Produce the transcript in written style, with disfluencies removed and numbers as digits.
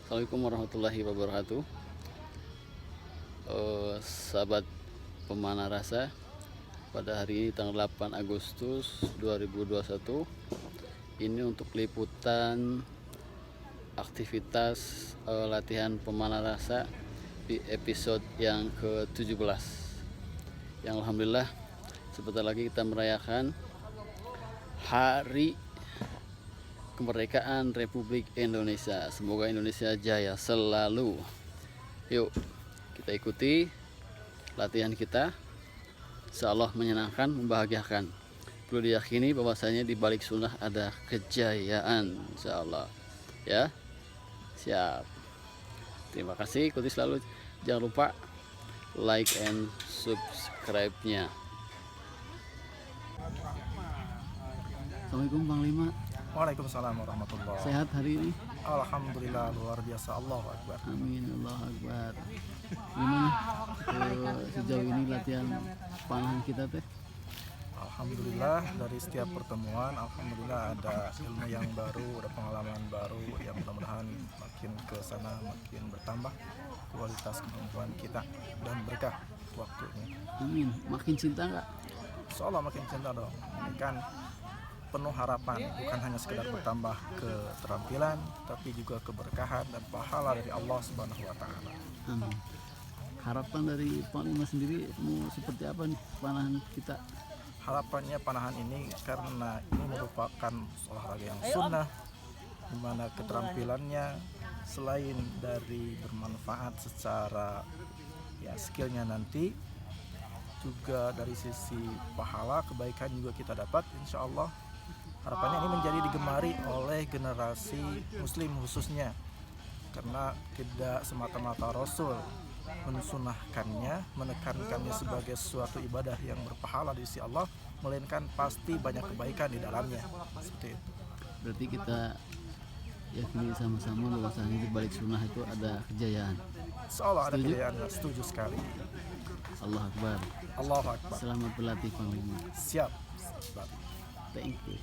Assalamualaikum warahmatullahi wabarakatuh. Sahabat pemanah rasa, pada hari ini tanggal 8 Agustus 2021, ini untuk liputan aktivitas latihan pemanah rasa di episode yang ke-17, yang alhamdulillah sebentar lagi kita merayakan hari kemerdekaan Republik Indonesia. Semoga Indonesia jaya selalu. Yuk kita ikuti latihan kita. Insya Allah menyenangkan, membahagiakan. Perlu diyakini bahwasanya di balik sunnah ada kejayaan, insya Allah. Ya, siap. Terima kasih, ikuti selalu. Jangan lupa like and subscribe-nya. Assalamualaikum Panglima. Waalaikumsalam warahmatullahi. Sehat hari ini? Alhamdulillah, luar biasa. Allahu Akbar. Amin, Allahu Akbar. Gimana sejauh ini latihan panahan kita teh? Alhamdulillah, dari setiap pertemuan alhamdulillah ada ilmu yang baru, ada pengalaman baru yang mudah-mudahan makin ke sana makin bertambah kualitas kemampuan kita dan berkah waktunya. Amin. Makin cinta nggak? Insya makin cinta dong. Ini kan penuh harapan, bukan hanya sekedar bertambah keterampilan, tapi juga keberkahan dan pahala dari Allah Subhanahu wa Ta'ala. Amin. Harapan dari Panglima sendiri mau seperti apa nih panahan kita? Harapannya panahan ini karena ini merupakan olahraga yang sunnah, di mana keterampilannya selain dari bermanfaat secara skillnya nanti, juga dari sisi pahala kebaikan juga kita dapat insya Allah. Harapannya ini menjadi digemari oleh generasi muslim khususnya, karena tidak semata-mata Rasul mensunahkannya, menekankannya sebagai suatu ibadah yang berpahala di sisi Allah, melainkan pasti banyak kebaikan di dalamnya. Seperti itu. Berarti kita yakini sama-sama bahwasanya di balik sunnah itu ada kejayaan. Seolah ada kejayaan, setuju sekali. Allah Akbar. Allahu Akbar. Selamat berlatih Panglima. Siap. Thank you.